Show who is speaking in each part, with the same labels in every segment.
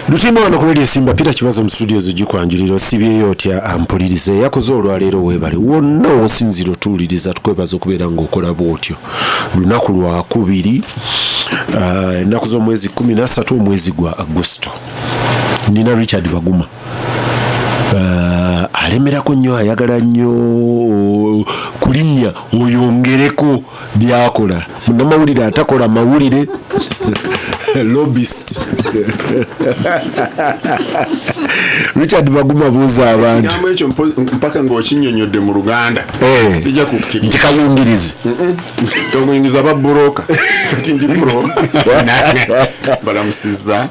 Speaker 1: Lutimba wano ku Simba Peter Kibazo mu studio zigikwanjulira sibyeyo otya ampulirize yakoze olwaleero weebale wonna osinziro otuwuliriza tukwebaza okubeera ng'okola bw'otyo lunaku lwa kubiri ennaku z'omwezi 13 omwezi gwa Agosto. Nina Richard Baguma alemerako nnyo ayagala nnyo kulinnya oyongereko byakola munnamawulire atakola mawulire lobbyist. Richard Baguma buuza abantu
Speaker 2: nyambo ekyo mpaka ng'okinnyonnyodde mu Luganda sijja kukkiriza
Speaker 1: nti kawungirizi
Speaker 2: tonguyingiza baburoka kati ndi buro balamusizza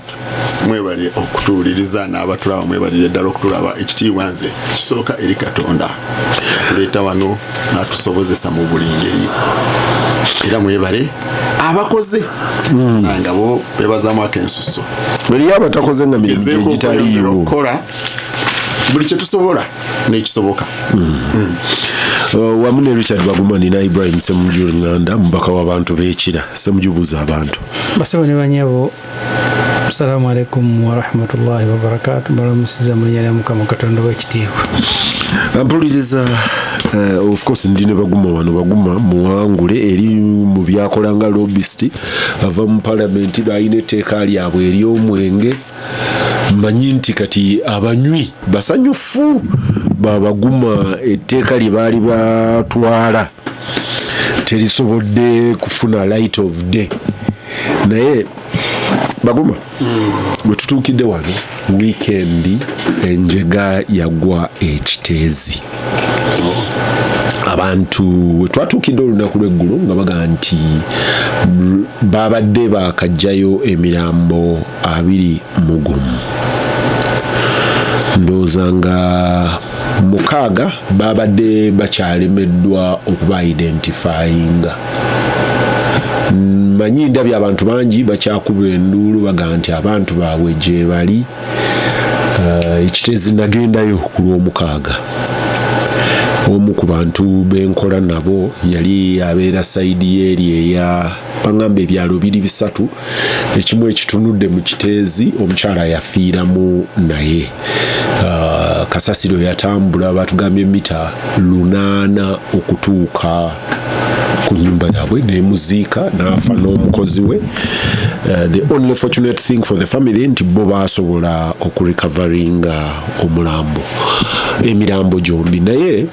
Speaker 2: mwebali okutuwuliriza n'abatulaba mwebalire ddala okutulaba ekitiibwa nze kisooka eri Katonda tuleeta wano n'atusobozesa mu buli ngeri era mwebale abakoze nga bo bebazaamu akensuso
Speaker 1: bali abatakoze nga mirimu gitaliiwo
Speaker 2: okukola buli kye tusobola n'ekisoboka.
Speaker 1: Wamu ne Richard Baguma nina Ibrahim Ssemujju Nganda mubaka w'abantu b'ekira. Ssemujju buuza abantu
Speaker 3: basaba ne banyabo. Assalamu alaikum wa rahmatullahi wa barakatuh. Balamusiza mu nyala Mukama Katonda w'ekitiibwa. Ampuliriza
Speaker 1: of course ndine Baguma wano. Baguma muwangule eri mu byakola nga lobbyist ava mu parliament bayina etteeka lyabwe ery'omwenge. Manyi nti kati abanywi basanyufu Baguma etteeka lye baali batwala terisobodde kufuna light of day. Naye Baguma bwe tutuukidde wano weekend enjega yagwa ekiteezi. Abantu we twatuukidde olunaku lw'eggulu nga baga nti babadde bakajjayo emirambo 21. Ndowooza nga 6 babadde bakyalemeddwa okuba identifyinga. Manyi ndabye abantu bangi bakyakuba enduulu baga nti abantu baabwe gye bali. Ekiteezi nagendayo ku lw'omukaaga. Omu ku bantu benkola nabo yali abeera sayidi y'eri eya bangamba ebyalo 3 ekimu ekitunudde mu kiteezi omukyala yafiiramu naye. Kasasiro yatambula batugambye mita 8 okutuuka ku nyumba yabwe nemuziika n'afa n'omukozi we. The only fortunate thing for the family nti bo baasobola okurecoveringa omulambo emirambo gyombi. Naye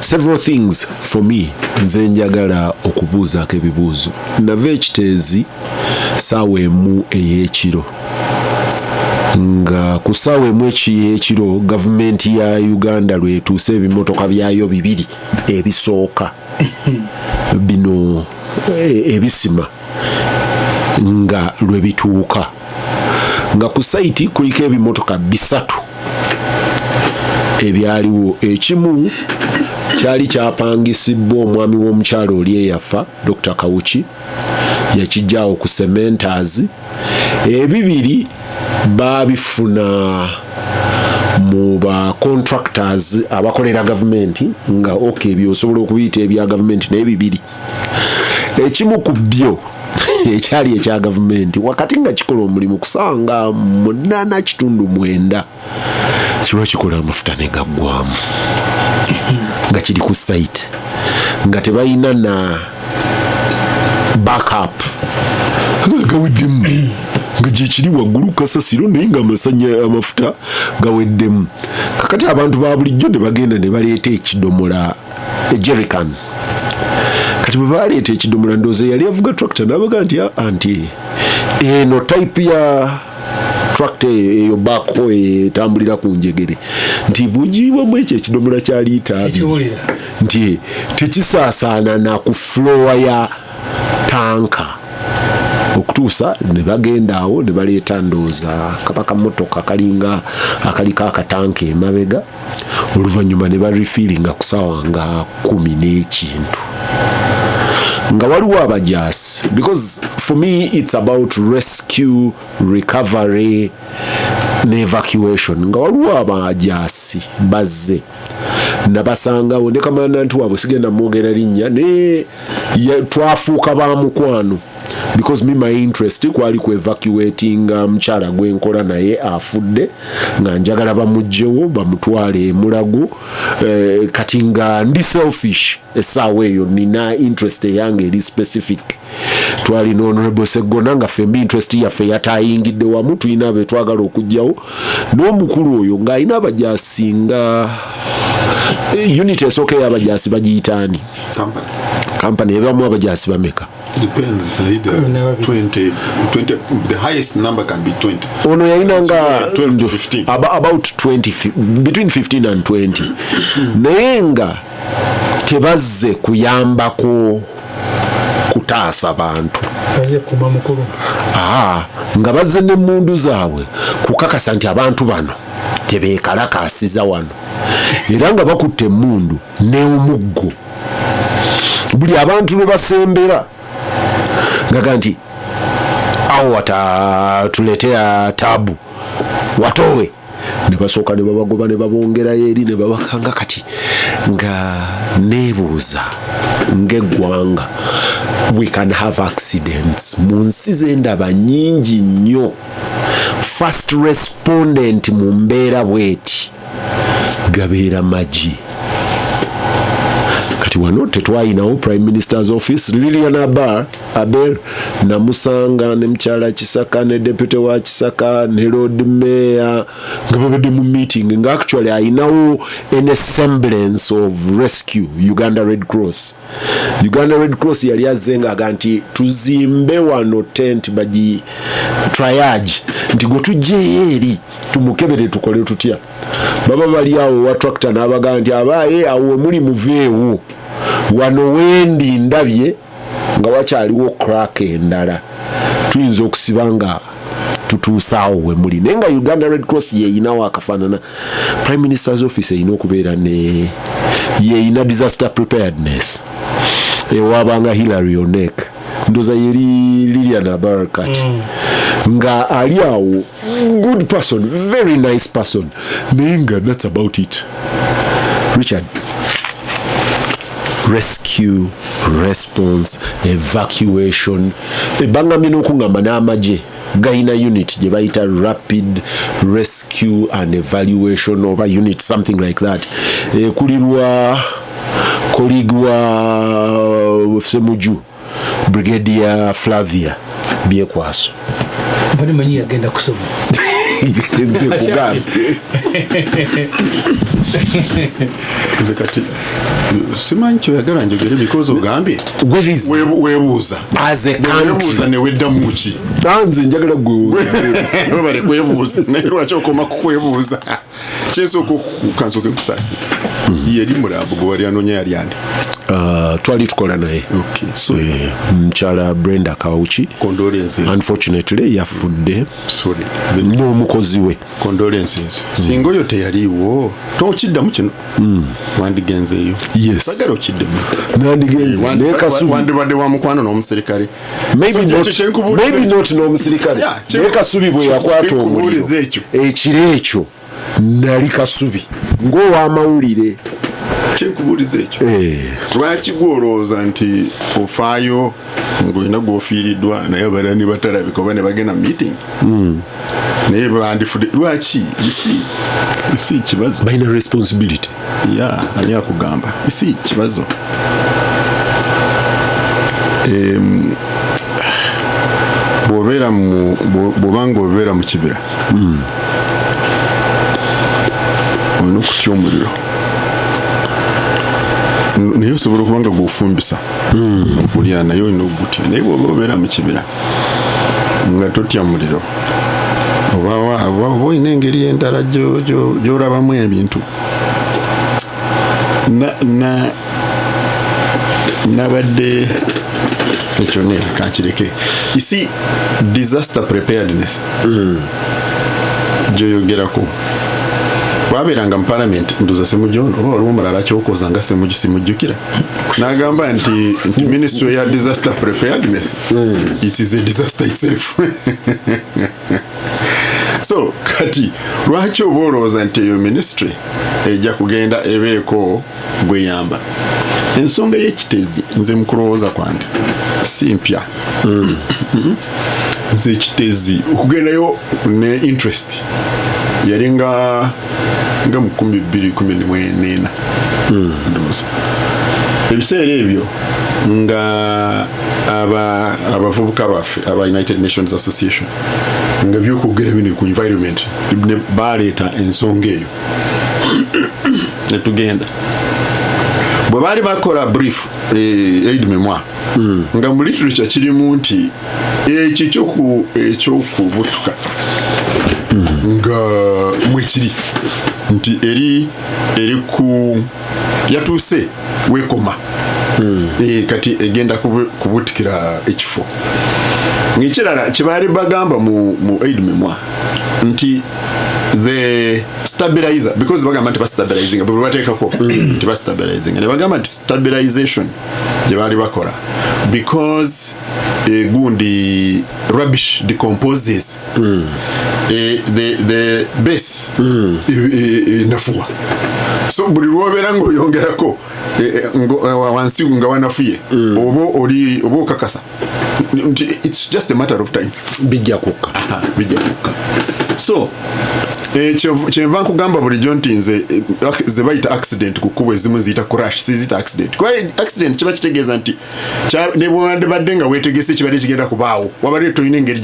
Speaker 1: several things for me nze njagala okubuuzaako ebibuuzo. Nava ekiteezi ssaawa emu ey'ekiro nga ku ssaawa emu ey'ekiro gavumenti ya Uganda lwetuuse ebimotoka byayo 2 ebisooka bino ebisima nga lwe bituuka nga ku saiti kuliko ebimotoka 3 ebyaliwo. Ekimu kyali kyapangisibwa omwami w'omukyalo oli eyafa Dr. Kawuki yakijjaawo ku cementers. 2 babifuna mu ba contractors abakolera gavumenti nga okay byosobola okuyita ebya gavumenti naye 2. Ekimu ku byo ekyali ekya gavumenti wakati nga kikola omulimu kusanga 8.9 kiba kikola amafuta negaggwamu nga kiri ku site nga tebalina na backup gaweddemu nga gyekiri waggulu kasasiro naye nga amafuta gaweddemu. Kakati abantu ba bulijjo ne bagenda ne baleeta ekidomola jerrycan. Kati bwe baleeta ekidomola ndowooza yali avuga tractor n'abaga nti anti eno type ya tractor eyo backhoe etambulira ku njegere nti bugiibwamu ekyo ekidomola kya liita 2 nti tekisaasaana na ku floor ya tanka. Okutuusa ne bagenda awo ne baleeta ndowooza kapaka motoka kalinga akaliko akatanka emabega. Oluvannyuma ne barefillinga ku ssaawa nga 10 n'ekintu nga waliwo abajaasi because for me it's about rescue, recovery ne evacuation. Nga waliwo abajaasi bazze nabasangawo ne kamanda nti waabwe sigenda mwogera linnya ne twafuuka ba mukwano because me my interest kwali ku evacuating mchala gwenkola naye afudde nga njagala bamugjewo bamutwale Mulago kati nga ndi selfish essaawa eyo nina interest yange eri specific twali no Honorable Segona nga fembi interest yaffe yatayingidde wamu tulina abe twagala okujjawo n'omukulu oyo nga alina abajasi nga unit esooka ey'abajasi bagiyitaani company ebamu abajasi bameka
Speaker 2: depends either 20 the highest number can be 20
Speaker 1: ono yalina nga
Speaker 2: 12 to 15
Speaker 1: about 20 between 15 and 20 naye nga tebazze kuyambako kutaasa bantu
Speaker 3: baze kuba mukulu
Speaker 1: nga bazze n'emmundu zaabwe kukakasa nti abantu bano tebeekalakaasiza wano era nga bakutte emmundu n'omuggo buli abantu lwe basembera ngaga nti awo watatuletea tabu watowe ne basooka ne babagoba ne babongerayo eri ne babakanga kati nga neebuuza ng'eggwanga we can have accidents mu nsi z'endaba nnyingi nnyo first respondent mu mbeera bweti gabeera magi kati wano tetwayinawo prime minister's office Lilian Abel namusanga ne mukyala Kisaka ne deputy wa Kisaka ne road mayor nga babadde mu meeting nga actually ayinawo an semblance of rescue Uganda Red Cross yali azenga nti tuzimbe wano tent baji triage nti go tujje eri tumukebere tukole tutya baba bali awo wa tractor n'abaga nti abaye awo muli muveewo wano wendi ndabye nga wakyaliwo crack endala tuyinza okusibanga tutuusaawo we muli naye nga Uganda Red Cross yeeyinawo akafaanana prime minister's office eyina okubeera ne yeeyina disaster preparedness ewabanga Hillary Onek ndoza yeri Lilian Abarakat nga ali awo good person very nice person naye nga that's about it Richard rescue response evacuation ebangamina okungamba n'amagye gayina unit gye bayita rapid rescue and evaluation oba unit something like that kulirwa koligwa Ssemujju Brigadier Flavia Byekwaso
Speaker 3: bali manyi yagenda kusoma
Speaker 1: nze kugamba
Speaker 2: nze kati simanyi kyoyagala njogere because ogambye weebuuza
Speaker 1: as a country
Speaker 2: ne weddamu ki
Speaker 1: nze njagala
Speaker 2: bale kwebuuza naye lwaki okoma kukwebuuza kyensooka okukansoke kusaasira yeri mulabu gwe wali anoonya yali andi
Speaker 1: twali tukola naye mukyala Brenda Kawuki unfortunately yafudde n'omukozi we
Speaker 2: condolences singa oyo teyaliiwo tokiddamu kino wandigenzeeyo sagala okiddemu
Speaker 1: nandigenze naye Kasubi
Speaker 2: wandibadde wa mukwano n'omuserikale
Speaker 1: maybe not n'omuserikale naye Kasubi bwe yakwata omuliro ekiro ekyo nali Kasubi ng'ow'amawulire
Speaker 2: kyenkubuuliza ekyo lwaki gwolowooza nti ofaayo ng'olina gw'ofiiriddwa naye abalala ne batalabika oba ne bagenda mu meeting naye bandifudde lwaki isi kibazo
Speaker 1: balina responsibility
Speaker 2: ani akugamba isi kibazo bw'obanga obeera mu kibira olina okutya omuliro naye osobola okuba nga gwofumbisa okulya naye olina okugutya naye bw'oba obeera mu kibira nga totya muliro oba olina engeri endala gy'olabamu ebintu nabadde ekyo ne kankireke isi disaster preparedness gyoyogerako wabeeranga mu parliament nduza Ssemujju oba waliwo mulala kyokoza nga Ssemujju simujjukira n'agamba nti ministry ya disaster preparedness it is a disaster itself so kati lwaki oba olowooza nti eyo ministry ejja kugenda ebeeko gweyamba ensonga y'ekitezi nze mu kulowooza kwange simpya nze kitezi okugendayo ne interest yali nga mu 2014 ndoza ebiseera ebyo nga abavubuka baffe aba United Nations Association nga byokugera bino ku environment ne baleeta ensonga eyo netugenda bwe baali bakola brief aid memoir nga mu literature kirimu nti ekyokubutuka nga mwekiri nti eri ku yatuuse wekoma kati egenda kubutikira ekifo ng'ekirala kye baali bagamba mu aid memoir nti the stabilizer, because bagamba nti stabilizing bwe bateekako nti stabilizing ne bagamba nti stabilization gye baali bakola because gundi rubbish decomposes the base nafuwa so buli lwobeera ng'oyongerako wansi nga wanafuye oba okakasa it's just a matter of time
Speaker 1: bijja kukka
Speaker 2: so kyenva nkugamba bulijjo nti nze ze bayita accident ku kkubo ezimu ziyita crash sizita accident kuba accident kiba kitegeeza nti ne bwandibadde nga weetegese kibadde kigenda kubaawo wabadde tolina engeri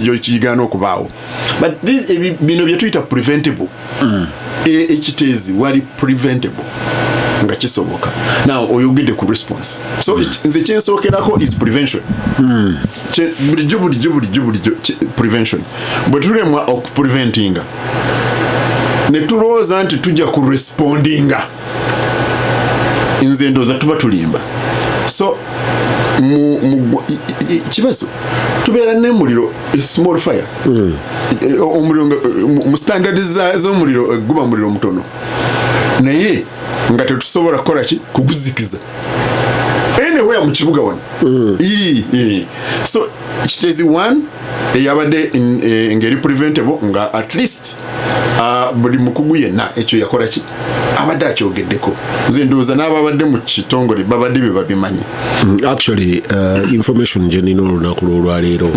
Speaker 2: gyokigaana okubaawo but bino bye tuyita preventable ekiteezi wali preventable nga kisoboka now oyogedde ku response so nze kyensookerako is prevention bulijjo prevention bwe tulemwa okupreventinga ne tulowooza nti tujja kurespondinga nze ndooza tuba tulimba so Kibazo tubeera n'emuliro small fire omuliro mu standard z'omuliro guba muliro mutono naye nga tetusobola kukola ki kuguzikiza anywhere mu kibuga wano so kitezi one eyabadde ngeri preventable nga at least buli mukugu yenna ekyo yakola ki abadde akyogeddeko nze ndowooza n'ababadde mu kitongole babadde bye babimanyi
Speaker 1: actually information gye nina olunaku lwolwaleero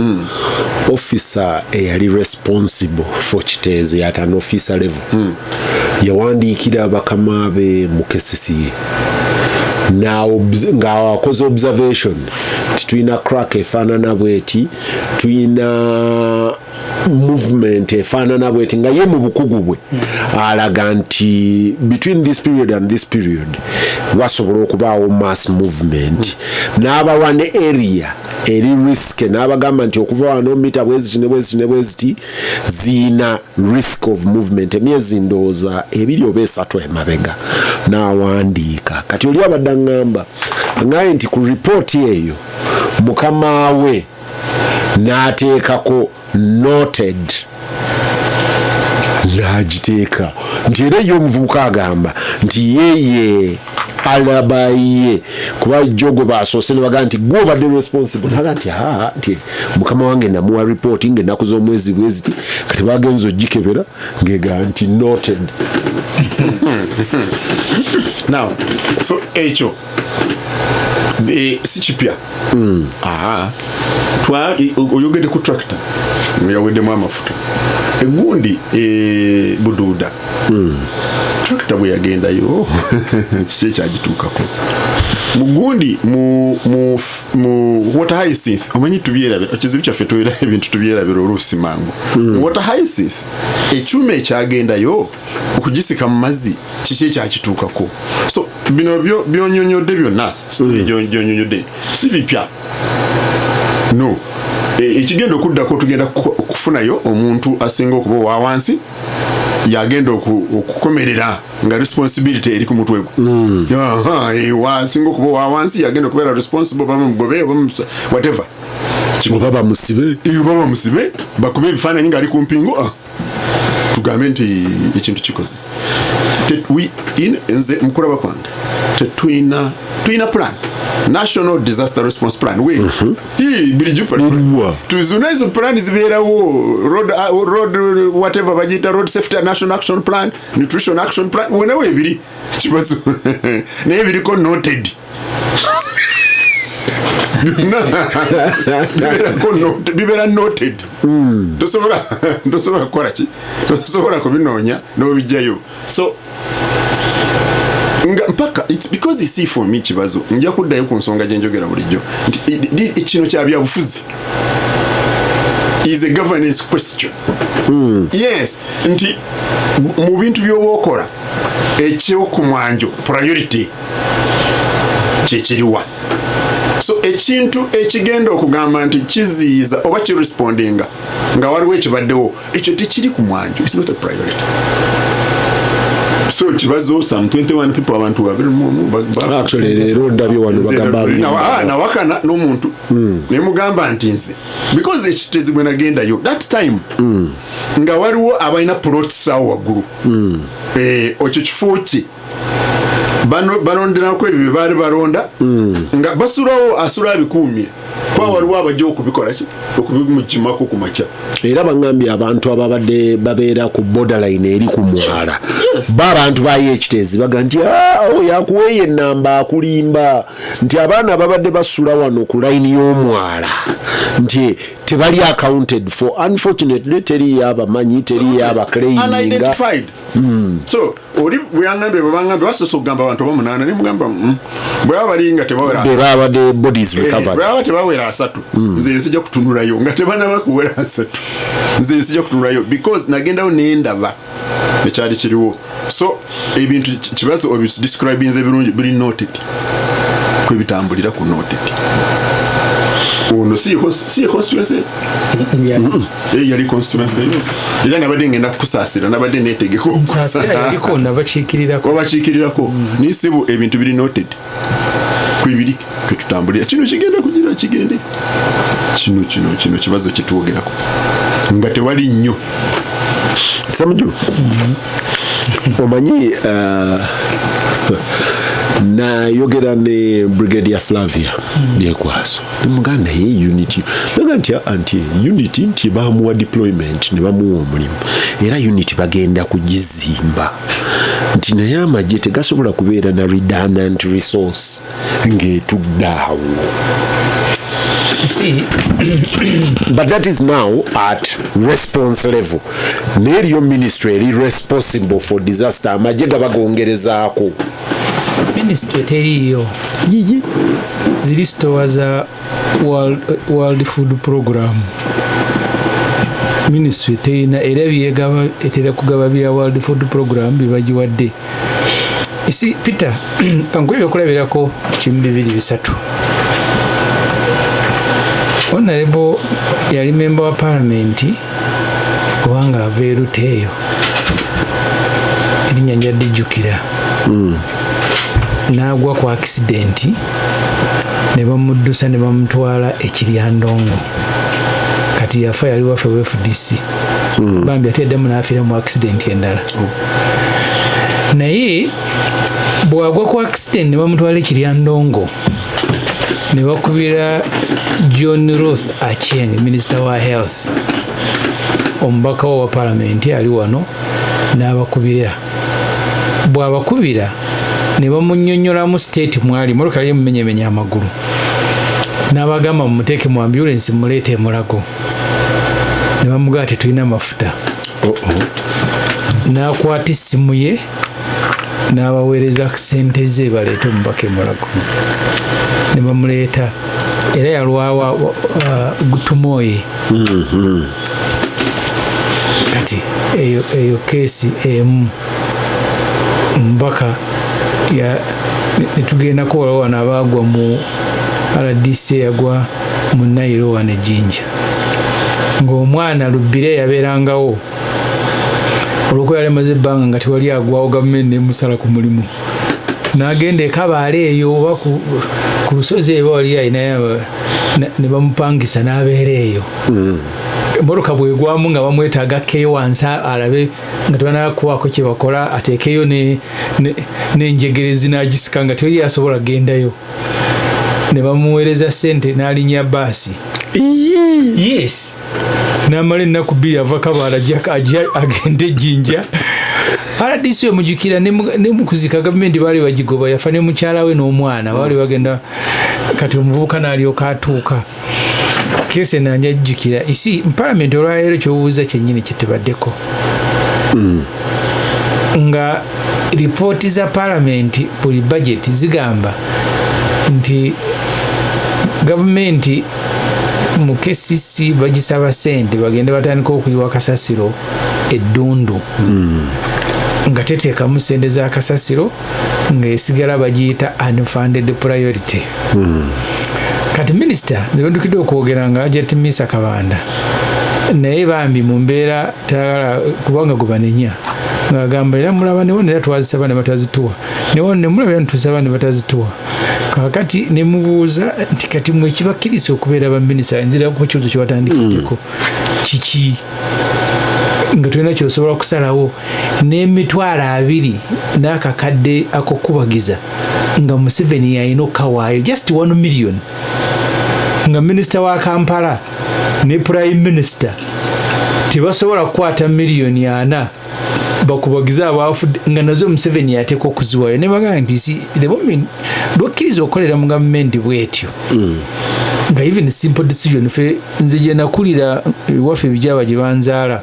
Speaker 1: officer eyali responsible for kiteezi at an officer level yawandiikira bakama be mu kesisiye nga wakoze observation tulina crack efaanana bweti tulina movement efaanana bweti nga ye mu bukugu bwe alaga nti between this period and this period wasobola okubaawo mass movement n'abawa ne area eri risk n'abagamba nti okuva wano mita bweziti ziina risk of movement emyezi ndowooza ebiri oba esatu emabega n'awandiika kati oli abadde aŋŋamba ngaye nti ku ripooti eyo mukama we n'ateekako noted n'agiteeka nti era ye omuvubuka agamba nti yeye alabaye kuba jogo basoose ne bagamba nti gwe obadde responsible naga nti nti mukama wange namuwa report ng'ennaku z'omwezi bweziti kati bagenza ogikebera ng'ega nti noted
Speaker 2: now so ekyo si kipya oyogedde ku tractor yaweddemu amafuta egundi buduuda tractor bwe yagendayo kiki ekyagituukako mugundi mu water hyacinth omanyi tubyerabira ekizibu kyaffe tubeera ebintu tubyerabira oluusi mangu water hyacinth ekyuma ekyagendayo okugisika mu mazzi kiki ekyakituukako so bino byonyonyodde byonna byonyonyodde si bipya no ekigenda okuddako tugenda kufunayo omuntu asinga okuba owa wansi yagenda okukomerera nga responsibility eri ku mutwe gwe wasinga okuba owa wansi yagenda okubeera responsible bamugobe whatever
Speaker 1: oba bamusibe
Speaker 2: bakube ebifaananyi ngaali ku mpingo tugambe nti ekintu kikoze nze mukulaba kwange tuyina plan National Disaster Response Plan tuzuna ezo plan zibeerawo road whatever bagiyita road safety national action plan nutrition action plan wonawo ebiri Kibazo naye biriko noted bibera noted. Tosobola kukola ki? Tosobola kubinoonya n'obijjayo. So mpaka it's because you see for me Kibazo nja kuddayo ku nsonga gye njogera bulijjo nti kino kya byabufuzi is a governance question. Yes, nti mu bintu by'obokola ekyokumwanjo priority kyekiriwa. So ekintu ekigenda okugamba nti kiziiza oba kirespondinga nga waliwo ekibaddewo ekyo tekiri ku mwanjo. It's not a priority. So Kibazo some 21 people abantu babiri
Speaker 1: actually leero ndabye wano bagamba
Speaker 2: na wakana n'omuntu ne mugamba nti nze because ekitezi bwe nagendayo that time nga waliwo abalina plot sawa waggulu okyo kifo ki balonderako ebyo baali balonda nga basulawo asula abikuumye kwa waliwo abajja okubikola ki okubimukimako ku makya.
Speaker 1: Era bangambye abantu ababadde babeera ku borderline eri ku mwala abantu bayo ekitezi baga nti yakuweeyo ennamba akulimba nti abaana ababadde basula wano ku layini y'omwala nti tebali accounted for. Unfortunately teriyo abamanyi teriyo abaclaiminga.
Speaker 2: So oli bweyangambye bwebangambye basoose okugamba abantu abamunaana ne mugamba bwe baba bali nga
Speaker 1: tebawera bodies recovered.
Speaker 2: Bwe baba tebawera 3 nze sijja kutunulayo nga tebanaba kuwera 3 nze sijja kutunulayo because nagendawo nendaba ekyali kiriwo. So ebintu Kibazo obidescribing ebirungi biri noted kwebitambulira ku noted. Ono si constituency yali constituency era nabadde ngenda kusaasira nabadde netegeko babakiikirirako nisibu ebintu biri noted kwebiri kwetutambulira kino kigenda kugira kigende kino Kibazo kitwogerako nga tewali nnyo.
Speaker 1: Ssemujju omanyi nayogera ne Brigadier Flavia Byekwaso ne Nganda ye unity anti unity nti bamuwa deployment ne bamuwa omulimu era unity bagenda kugizimba nti naye amagye tegasobola kubeera na redundant resource ng'etuddaawo. But that is now at response level. N'eriyo ministry eri responsible for disaster amagye gabagongerezaako.
Speaker 3: Ministry teriyo ziri store za World Food Program. Ministry terina era byegaba etera kugaba bya World Food Program bibagiwadde. Isi Peter kankwebyo kulabirako kimbi 2-3. Honorable yali member wa parliament kubanga aveeruteeyo erinnya njadijjukira n'agwa ku accident ne bamuddusa ne bamutwala ekiryandongo kati yafa yali waffe wa FDC bambi ate yaddemu n'afiira mu accident endala naye bw'agwa ku accident ne bamutwala ekiryandongo ne bakubira John Ruth Acheng minister wa health omubaka wa parliament ali wano n'abakubira bw'abakubira ne bamunnyonnyolamu state mwali moloka yali mumenyemenya amagulu n'abagamba mumuteeke mu ambulance muleete emulago ne bamugaa tetulina mafuta n'akwata essimu ye n'abaweereza sente ze baleete omubaka emulago ne bamuleeta era yalwawa gutumoye kati eyo keesi emu mbaka netugendako waliwo wano abaagwa mu RDC yagwa mu Nairo wane Jinja ng'omwana Lubire yabeerangawo olw'okuba yali amaze ebbanga nga tewali agwawo gavumenti nemusala ku mulimu n'agenda ekabaala eyo oba ku lusozi eyo wali ayinayo ne bamupangisa n'abeera eyo emmoroka bwegwamu nga bamwetaaga akkeyo wansi alabe nga tebanaakubaako kye bakola ateekeyo n'enjegerezi n'agisika nga tewali asobola gendayo ne bamuweereza ssente n'alinnya baasi Yes. Namala ennaku bbiri ava Kabaale ajja agende Jinja. RDC omujjukira ne mukuzika gavumenti baali bagigoba yafa ne mukyala we n'omwana baali bagenda kati omuvubuka n'alyoka atuuka. Kese nanja jjukira isi parliament olwaleero ky'obuuza kyennyini kye tubaddeko. Nga ripooti za parliament buli budget zigamba nti gavumenti mu KCC bagisaba ssente bagende batandika okuyiwa kasasiro eddundu nga teteekamu ssente za kasasiro ng'esigala bagiyita unfunded priority. Kati minisita zebadukidde okwogera nga Ajat Misa Kabanda naye bambi mu mbeera tayagala kubanga gubanenya ng'agamba era mulaba newone era twazisaba ne batazituwa newone ne mulaba era netusaba ne batazituwa. Kakati ne mubuuza nti kati mwe kibakkiriza okubeera baminisita nzira ku kibuzo kye watandikiddeko kiki nga tulina kyosobola okusalawo n'emitwalo 20 n'akakadde akokubagiza nga Museveni yalina okukawaayo just 1 million nga minisita wa Kampala ne prime minister tebasobola kukwata miliyoni 4 bakubagiza abafudde nga nazo Museveni yateeka okuziwayo ne bagamba nti si the moment lwokkiriza okukolera mu gavumenti bwetyo nga even simple decision fe nze gye nakulira waffe bijaba gye banzaala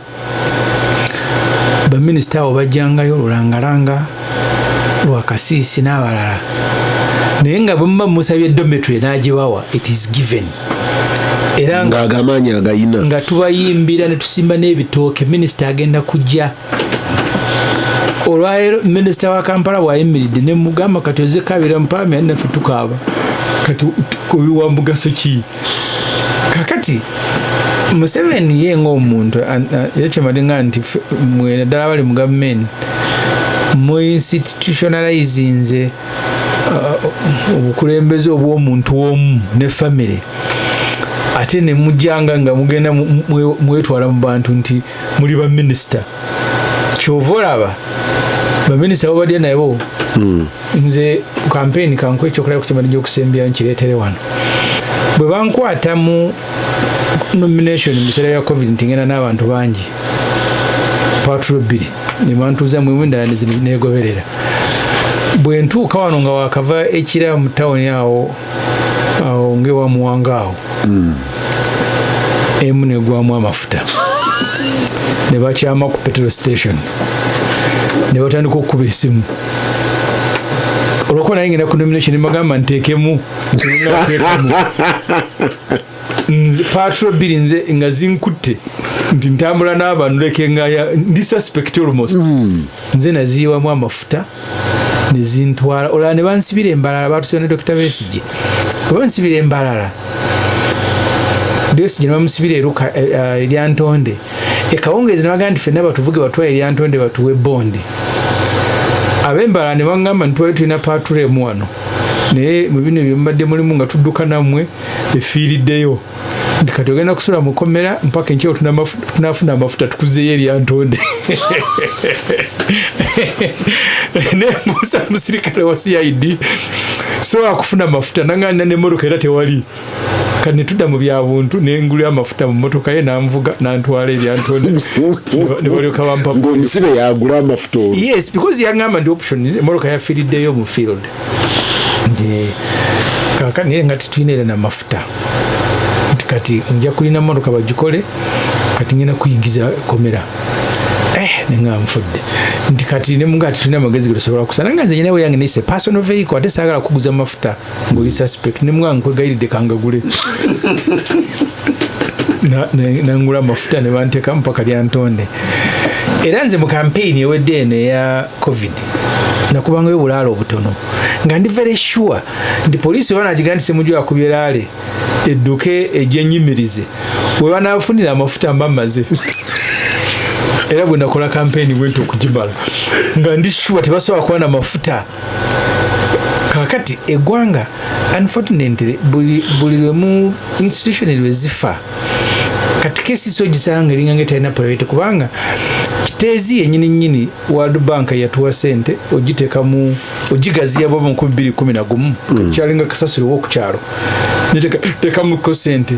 Speaker 3: baminisita abo bajjangayo Lulangalanga Lwakasiisi n'abalala naye nga bwe musabye dormitory n'agibawa it is given era nga
Speaker 1: agamanyi agayina
Speaker 3: nga tubayimbira ne tusimba n'ebitooke minisita agenda kujja olwaleero minisita wa Kampala bw'ayimiridde ne mugamba kati ozekabira mu palamenti naffe tukaaba kati wa mugaso ki kakati Museveni ye ng'omuntu yakyemadinga nti mwena ddala bali mu gavumenti mu institutionalizinze obukulembeze obw'omuntu omu ne famire ate ne mujjanga nga mugenda mwetwala mu bantu nti muli baminisita kyova olaba baminisita babadya nabo nze kampeni kanku ekyokulaba ku kimadinja okusembyayo nkireetere wano bwe bankwata mu nomination mu biseera bya covid nti ngenda n'abantu bangi patro 2 ne bantuuza mu ndala negoberera bwe ntuuka wano nga wakava ekira mu tawuni awo ngewa muwanga awo emu negwamu amafuta ne bakyama ku petrol station ne batandika okukuba esimu olwokuba naye ngenda ku nomination bagamba nteekemu nze patro 2 nze nga zinkutte nti ntambula n'abantu leke ngaya ndi suspect almost nze naziyiwamu amafuta ne zintwala olala ne bansibira embalala batusibira ne Dr. Besigye bansibira embalala Besigye ne bamusibira eruka eryantonde ekawungeezi ne bagamba nti ffenna batuvuge batwala eryantonde batuwe bondi ab'embalala ne bagamba nti twali tulina patulemu wano naye mu bino byemubadde mulimu nga tudduka nammwe efiiriddeyo nti kati ogenda kusula mukomera mpaka enkyewo tunafuna amafuta tukuzeeyo eryantonde nembuusa musirikale wa CID sobola kufuna amafuta nangana n'emmotoka era tewali kati ne tudda mu byabuntu nengulira amafuta mu mmotoka ye nanvuga nantwala eryantonde ne balyoka bampa
Speaker 1: ng'omusibe yagula amafuta olwo.
Speaker 3: Yes, because yangamba ndi option emmotoka yafiiriddeyo mu field kaka niye nga titulina era n'amafuta kati nja kulina mmotoka bagikole kati ngenda kuyingiza komera nenga nfudde nti kati ne munga tulina amagezi getusobola kusana nga nze nyenewe yange nise personal vehicle ate saagala kuguza amafuta ng'oli suspect ne munga nkwegayiride kangagule nangula amafuta ne banteeka mpaka lyantonde era nze mu campaign ewedde eno eya covid nakubangayo obulaala obutono nga ndi very sure nti poliisi banagiga nti Ssemujju akubye laale edduke egyenyimirize we banaafunira amafuta mbamaze era bwe nakola campaign bwento okugimala nga ndi sure tebasobola kuba n'amafuta kakati eggwanga unfortunately buli lwemu institution lwe zifa kati kesi so gisanga eringa talina private kubanga kiteezi yennyini nnyini World Bank yatuwa sente ogiteeka mu ogigaziya bwa mu 2011 kyalinga kasasiro w'okukyalo teeka mu ko sente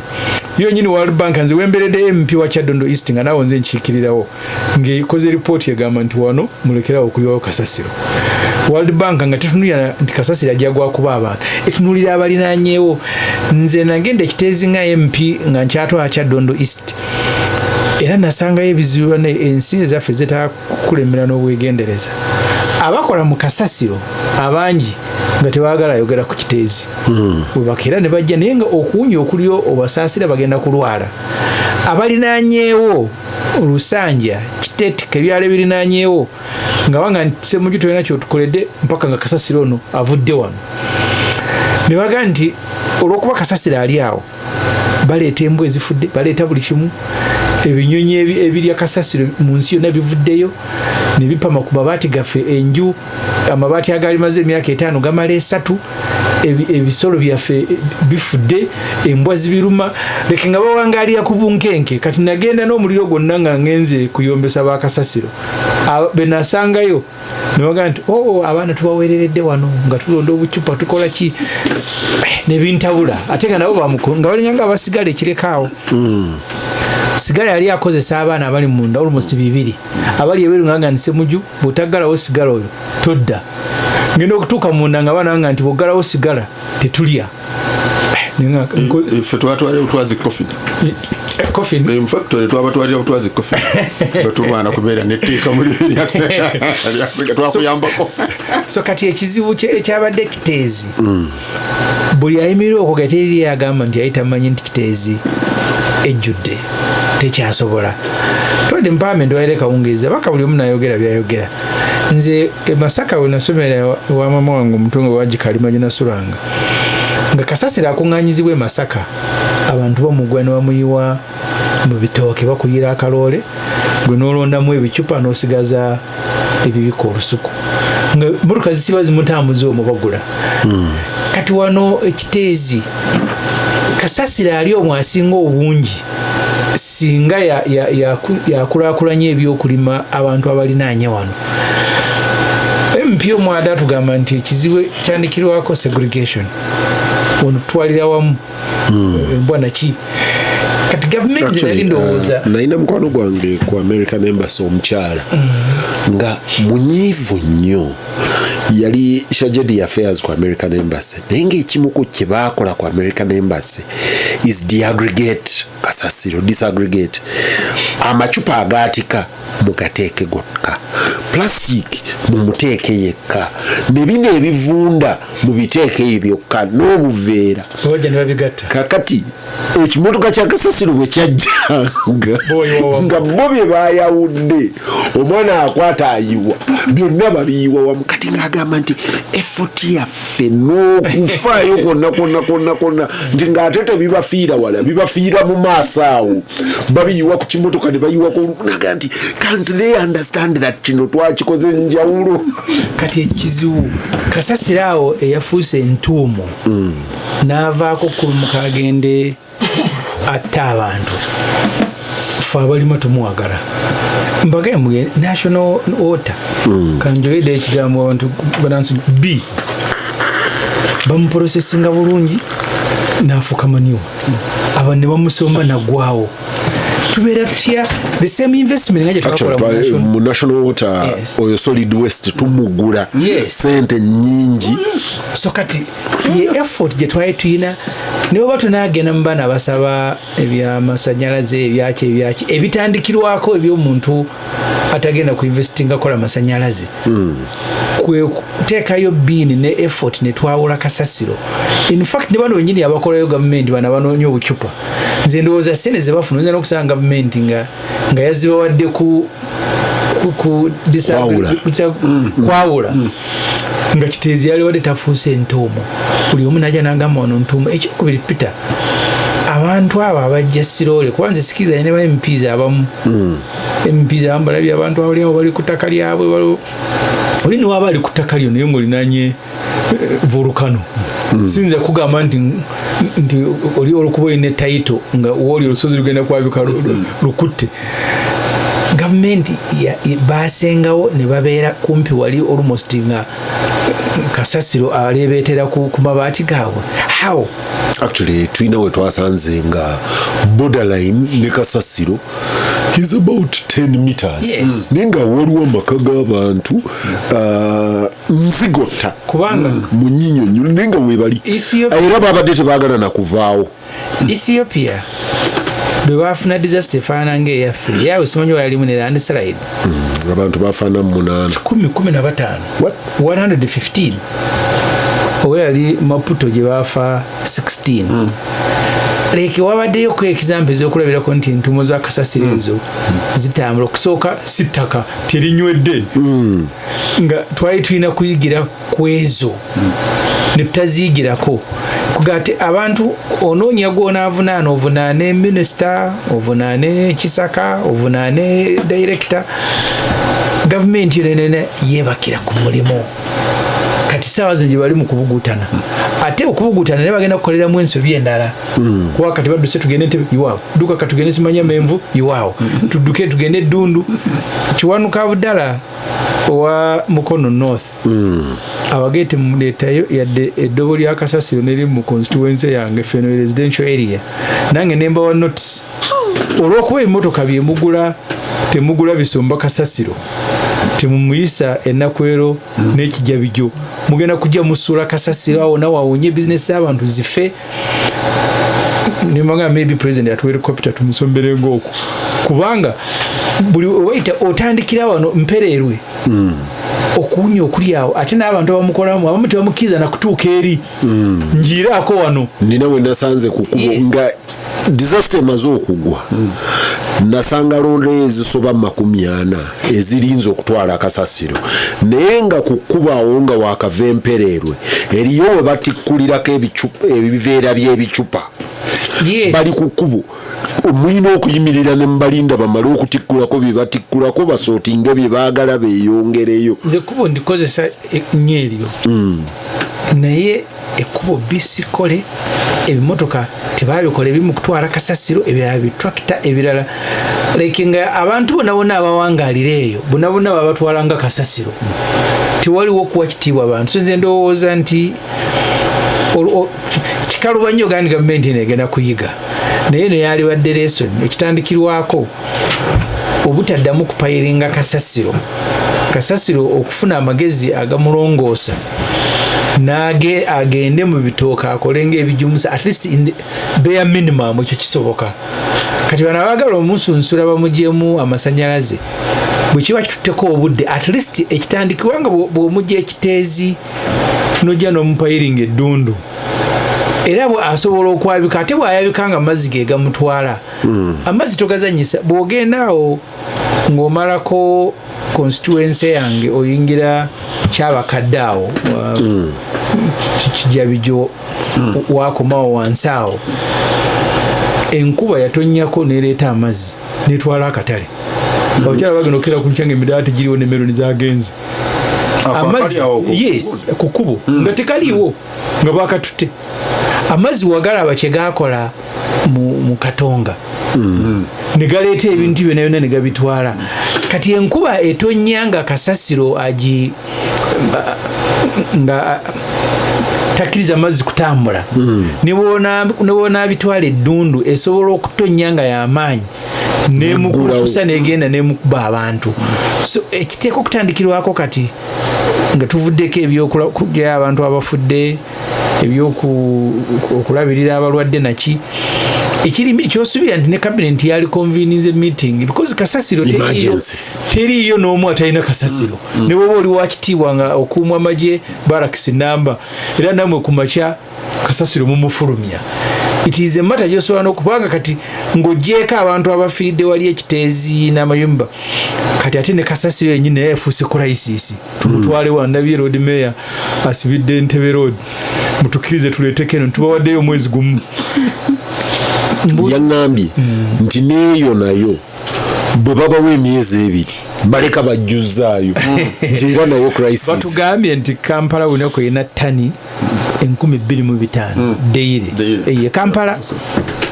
Speaker 3: yo nyini World Bank nze wemberedde MP wa Kyadondo East nga nawo nze nkiikirirawo ng'ekoze report egamba nti wano mulekerawo okuyiwawo kasasiro. World Bank nga tetunulira nti kasasiro ajja gwakuba abantu, etunulira abalinaanyeewo. Nze nagenda ekiteezi nga MP nga nkyatwala Kyadondo East era nasangayo ebizibu ensi ezaffe zetakulemera n'obwegendereza. Abakola mu kasasiro abangi nga tebaagala ayogera ku kiteezi bwebakera ne bajja naye nga okuwunya okulyo obasaasira bagenda kulwala. Abalinaanyeewo Lusanja Kiteetika ebyalo ebirinaanyeewo nga wanga nti Ssemujju tolina kyotukoledde mpaka nga kasasiro ono avudde wano ne baga nti olw'okuba kasasiro ali awo baleeta embwa ezifudde, baleeta buli kimu, ebinyonyi ebirya kasasiro mu nsi yonna bivuddeyo ne bipama ku mabaati gaffe. Enju amabaati agali maze emyaka 5 gamala 3, ebisolo byaffe bifudde, embwa zibiruma, leke nga bawangalira ku bunkenke. Kati nagenda n'omuliro gwonna nga ngenze kuyombesa bakasasiro benasangayo ne baga nti abaana tubaweereredde wano nga tulonda obucupa tukola ki ne bintabula ate nga nabo bamukulu nga balinyanga abasigala ekirekawo. Sigala yali akozesa abaana abali munda almost 2 abali eberu nga nti Ssemujju bw'otaggalawo sigala oyo todda. Ngenda okutuuka munda nga baana nti bw'oggalawo sigala tetulya.
Speaker 2: Ffe twatwalira butwazi coffin.
Speaker 3: Coffin?
Speaker 2: In fact, twatwalira butwazi coffin. Batulwana kubeera netteeka muri twakuyambako.
Speaker 3: So kati ekizibu ekyabadde kiteezi. Buli ayimirira okugateri yagamba nti ayita manyi nti kiteezi ejjudde tekyasobola. Twade empowerment waire kawungeeza baka buli omu nayogera byayogera. Nze Masaka we nasomera wa mama wange omutungo wa Gikalima Nasulanga nga kasasiro akuŋŋaanyizibwa Masaka abantu bamugwa ne bamuyiwa mu bitooke bakuyira akaloole gwe n'olondamu ebicupa n'osigaza ebibika olusuku nga motoka zisiba zimutambuza omwo bagula. Kati wano ekiteezi kasasiro ali omwo asinga obungi singa yakulaakulanya ebyokulima abantu abalinaanye wano. MP omwada tugamba nti ekizibu kyandikirwako segregation ono twalira wamu embwa naki. Kati gavumenti zinali ndowooza
Speaker 1: nalina mukwano gwange ku American Embassy omukyala nga munyiivu nnyo yali Shajedi Affairs ku American Embassy naye ng'ekimu ku kye baakola ku American Embassy is disaggregate kasasiro disaggregate amacupa agaatika mugateeke gokka, plastic mumuteeke yekka, ne bino ebivunda mubiteeke byokka n'obuveera
Speaker 3: bajja ne babigatta.
Speaker 1: Kakati ekimotoka kya kasasiro bwe kyajjanga nga bo bye baayawudde omwana akwata ayiwa byonna babiyiwa wamu. Kati ng'agamba nti effort yaffe n'okufaayo konna nti ng'ate tebibafiira wala bibafiira mu maaso awo babiyiwa ku kimotoka ne bayiwako. Naga nti can't they understand that kino twakikoze njawulo.
Speaker 3: Kati ekizibu kasasiro awo eyafuuse entuumo n'avaako kulumuka agende atta abantu fe abalima tumuwagala mbagambye national water kanjoyedde ekigambo abantu banansi B bamuprosesinga bulungi n'afuuka manyiwa abantu ne bamusomba nagwawo. Tubeera tutya the same investment nga gye twakola
Speaker 1: mu national water oyo solid waste tumugula sente nyingi.
Speaker 3: So kati ye effort gye twali tuyina ne bwe tunagenda mu baana basaba ebyamasanyalaze ebyaki ebitandikirwako eby'omuntu atagenda ku investinga kola masanyalaze kwe kuteekayo biini ne effort ne twawula kasasiro. In fact ne bano wenyini abakolayo gavumenti bana banoonya obucupa. Nze ndowooza sente ze bafuna oyinza n'okusanga gavumenti nga yazibawadde ku kwawula nga kiteezi yali wadde tafuuse entuumo. Buli omu najja n'agamba wano ntuumo. Ekyokubiri Peter abantu abo abajja siroole kuba nze sikiriza ne ba MPs abamu MPs abamu balabye abantu abali awo bali ku ttaka lyabwe oli ne waba ali ku ttaka lyo naye ng'olinaanye volukano. Sinza kugamba nti oli olukuba olina tayito nga wooli olusozi lugenda kwabika lukutte. government basengawo ne babeera kumpi wali almost nga kasasiro alebeetera ku mabaati gaabwe. How?
Speaker 1: Actually tulina we twasanze nga borderline ne kasasiro is about 10 meters.
Speaker 3: Yes.
Speaker 1: Nenga waliwo amaka g'abantu nzigota
Speaker 3: kubanga
Speaker 1: mu nnyinyo nenga webali era babadde tebaagala na kuvaawo.
Speaker 3: Ethiopia bwe baafuna disaster efaanana ng'eyaffe yawe simanyi walimu ne landslide
Speaker 1: abantu bafaana mu
Speaker 3: 15 115 owe yali Maputo gye baafa 16 leke wabaddeyo ku example z'okulabirako nti entumo za kasasiro ezo zitambula okusooka sittaka terinywedde nga twali tulina kuyigira ku ezo ne tutaziyigirako kugate abantu onoonya gw'onaavunaana ovunaane minisita ovunaane kisaka ovunaane director gavumenti yonenene yeebakira ku mulimu kati saawa zino gye bali mu kubugutana ate okubugutana ne bagenda kukoleramu ensobi endala kuba kati badduse tugende ntebe iwaawo duka katugende simanya menvu iwaawo tudduke tugende eddundu kiwanuka budala owa Mukono North abagete muleetayo yadde eddobo lya kasasiro neri mu constituency yange feno residential area nange nemba wa notice olw'okuba emmotoka byemugula temugula bisomba kasasiro temumuyisa ennakwero n'ekijabijo mugenda kujja musuula kasasiro awo nawe awonye bizinesi z'abantu zife nimanga maybe president atuwa helicopter tumusombere ng'oku kubanga buli waita otandikira wano mpererwe okuwunya okuli awo ate n'abantu abamukolamu abamu tebamukkiriza nakutuuka eri njiiraako wano
Speaker 1: nina we nasanze kukubo nga disaster emaze okugwa nasanga londe ezisoba 40 ezirinza okutwala akasasiro naye nga kukubaawo nga wakava empererwe eriyo we batikkulirako ebiveera by'ebicupa bali ku kkubo omulina okuyimirira ne mubalinda bamale okutikkulako bye batikkulako basootinge bye baagala beeyongereyo.
Speaker 3: Nze ekkubo ndikozesa nnyo eryo naye ekkubo bisikole ebimotoka tebabikola ebimu kutwala kasasiro ebirala bitrakita ebirala like nga abantu bonna abawangaalira eyo bonna babatwalanga kasasiro tewaliwo okuwa kitiibwa abantu. So nze ndowooza nti kikaluba nnyo gandi gavumenti negenda kuyiga naye no yalibadde lesson ekitandikirwako obutaddamu kupayiringa kasasiro okufuna amagezi agamulongoosa nage agende mu bitooka akolenga ebijumusa at least in the bare minimum ekyo kisoboka. Kati bana bagala omusunsula bamujjemu amasanyalaze bwe kiba kitutteko obudde at least ekitandikirwanga bw'omujja ekiteezi nojja n'omupayiringa eddundu era bwe asobola okwabika ate bw'ayabikanga amazzi ge gamutwala amazzi togazanyisa bw'ogendaawo ng'omalako constituency yange oyingira kyabakadde awo kijabijo wakomawo wansi awo enkuba yatonnyako nereeta amazzi netwala akatale abakyala bagenda okera ku nkyanga emidaati giriwo nemeroni zagenze amazzi yes ku kkubo nga tekaliiwo nga bakatutte amazzi wagalaba kye gaakola mu katonga ne galeeta ebintu byonna byonna ne gabitwala. Kati enkuba etonnya nga kasasiro nga takkiriza amazzi kutambula nebona bitwala eddundu esobola okutonnya nga y'amaanyi nemukusa negenda nemukuba abantu. So ekiteeka okutandikirwako kati nga tuvuddeko ebyokulya abantu abafudde ebyokulabirira abalwadde naki ekirimi kyosubira nti ne cabinet yali convening meeting because kasasiro teriyo n'omu atalina kasasiro ne bwoba oli wakitiibwa nga okuumwa amagye barakisi namba era namwe ku makya kasasiro mumufulumya. It is a matter gy'osobola n'okubanga kati ng'oggyeko abantu abafiiridde wali ekiteezi n'amayumba kati ate ne kasasiro yennyini naye efuuse crisis tumutwale wa Nabye road mayor asibidde Ntebe road mutukkirize tuleeteko eno tubawaddeyo omwezi gumu.
Speaker 1: Yaŋŋambye nti neeyo nayo bwe babawo emyezi 2 baleka bajjuzzaayo nti era nayo crisis.
Speaker 3: Batugambye nti Kampala bunaku erina ttani 25,000 deyire. Kampala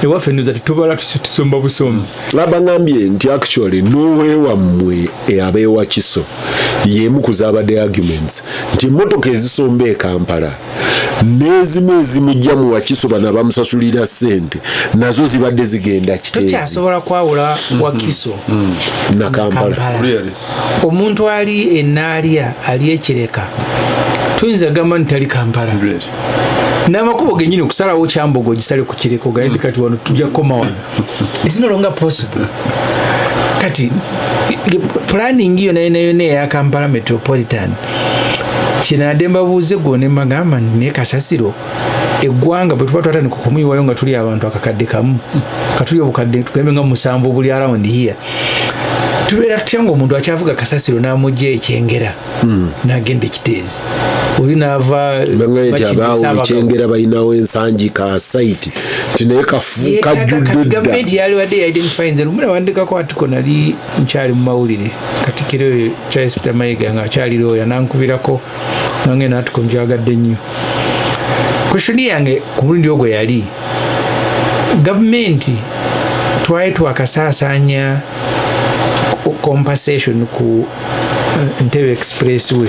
Speaker 3: ewaffe ndoza tetubala tusomba busombi
Speaker 1: abangambye nti actually nowewammwe abeewa Kiso yemu kuzaabadde arguments nti emmotoka ezisomba e Kampala n'ezimu ezimujja mu Wakiso bano abamusasulira ssente nazo zibadde zigenda Kiteezi.
Speaker 3: Tokyasobola kwawula Wakiso
Speaker 1: na Kampala.
Speaker 3: Omuntu ali enaalya ali ekireka tuyinza gamba nti tali Kampala. N'amakubo gennyini okusalawo Kyambogo gisale ku Kireko gayindi kati wano tujja kukoma wano. It's no longer possible. Kati planning yo nayo eya Kampala Metropolitan kinadde mbabuuze gwone magamba ne Kasasiro eggwanga bwe tuba twatandika okumuyiwayo nga tuli abantu akakadde kamu katuli obukadde tugembe nga 7 buli around here tubeera tutya ng'omuntu akyavuga Kasasiro n'amugja Ekyengera n'agenda Kiteezi oli n'ava
Speaker 1: nti abaawo Ekyengera balinawo ensangi ka site nti naye kajjudde
Speaker 3: gavumenti yaliwadde identify nze lumuna wandikako atiko nali nkyali mu mawulire Katikkiro Charles Peter Mayiga nga akyaliro yanankubirako nange n'atiko njagadde nnyo kweshoni yange ku mulundi ogwo yali gavumenti twali twakasaasaanya compensation ku Entebbe Expressway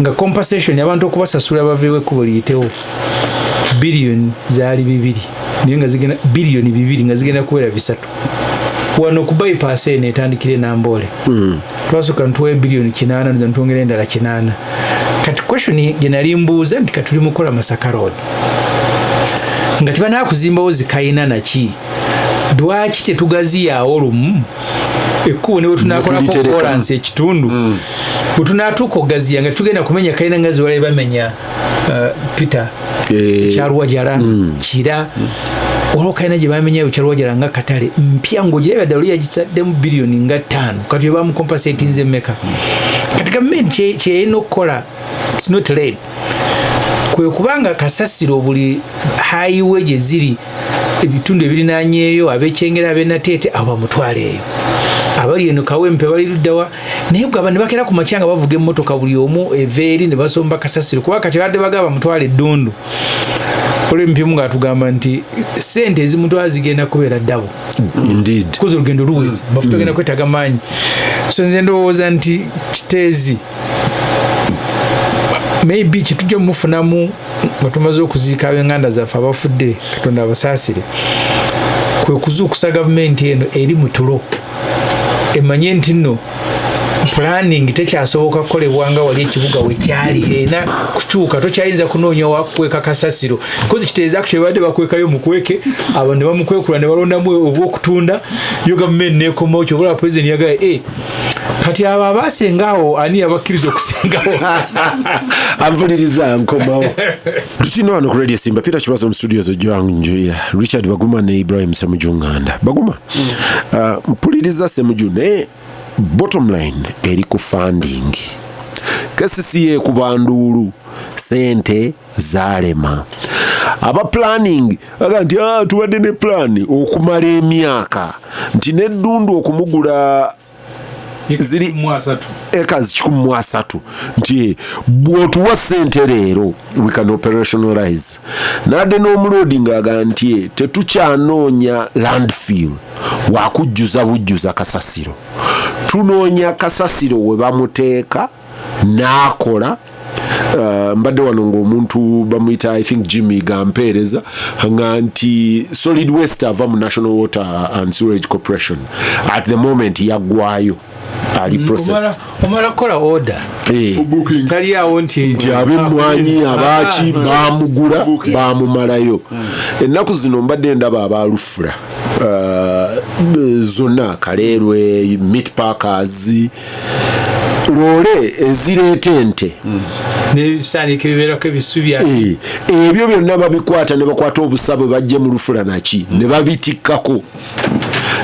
Speaker 3: nga compensation abantu okubasasula baveewo ekkubo liyitewo biliyoni zaali 2 naye nga zigenda biliyoni 2 nga zigenda kubeera 3 wano ku bypass eno etandikire Namboole twasooka ntuwa biliyoni 8 ntwongera endala 8 kati question gye nali mbuuza nti katuli mukola Masaka Road nga tibanakuzimbawo zikayina naki lwaki tetugaziyaawo olumu ekkubo ne bwe tunakolako kolansi ekitundu bwe tunatuuka ogaziya nga tugenda kumenya kayina nga ziwalayo bamenya Peter Kyalwajala Kira olwo kayina gye bamenyayo Kyalwajala nga katale mpya ng'ogirabya ddala oli yagisaddemu biliyoni nga 5 kati yo bamukompensatinze mmeka kati gavumenti kyeyina okukola it's not late kwe kubanga Kasasiro buli highway gye ziri ebitundu ebirinaanyeeyo ab'Ekyengera ab'Nateete abamutwala eyo abali eno Kawempe bali luddawa naye gaba ne bakera ku makyanga bavuga emmotoka buli omu eveeri ne basomba Kasasiro kuba kati badde bagaba mutwala eddundu ole mpimu nga tugamba nti sente ezimutwala zigenda kubeera ddabo
Speaker 1: indeed
Speaker 3: kuza olugendo luwezi mafuta genda kwetaaga maanyi so nze ndowooza nti Kiteezi maybe kitujja mufunamu nga tumaze okuziika ab'Enganda zaffe abafudde Katonda abasaasire kwe kuzuukusa gavumenti eno eri mu tulo emanye nti nno planning tekyasoboka kukolebwanga wali ekibuga wekyali ena kukyuka tokyayinza kunoonya wakweka Kasasiro kozi Kiteezi akyo badde bakwekayo mukweke abantu ne bamukwekula ne balondamu obw'okutunda yo gavumenti neekomawo kyobula president yagala kati abo abasengawo ani abakkiriza okusengawo
Speaker 1: anvuliriza nkomawo tutino wano ku Radio Simba Peter Kibazo mu studios ojwangu Richard Baguma ne Ibrahim Ssemujju Nganda Baguma mpuliriza Ssemujju naye bottom line eri ku funding KCCA ku banduulu sente zalema aba planning aga nti tubadde ne plan okumala emyaka nti n'eddundu okumugula ziri ekazi 13 nti bw'otuwa sente leero we can operationalize nadde n'omuloading aga nti tetukyanoonya landfill wakujjuza bujjuza Kasasiro tunoonya Kasasiro we bamuteeka n'akola mbadde wano ng'omuntu bamuyita I think Jimmy gampeereza nga nti solid waste ava mu National Water and Sewerage Corporation at the moment yaggwayo ali process
Speaker 3: omala kola order tali awo nti
Speaker 1: ab'emmwanyi abaaki baamugula baamumalayo ennaku zino mbadde ndaba abalufula zonna Kaleerwe meat packers loole ezireeta ente
Speaker 3: n'ebisaanika ebibeerako ebisubya
Speaker 1: ebyo byonna babikwata ne bakwata obusabe bajje mu lufula naki ne babitikkako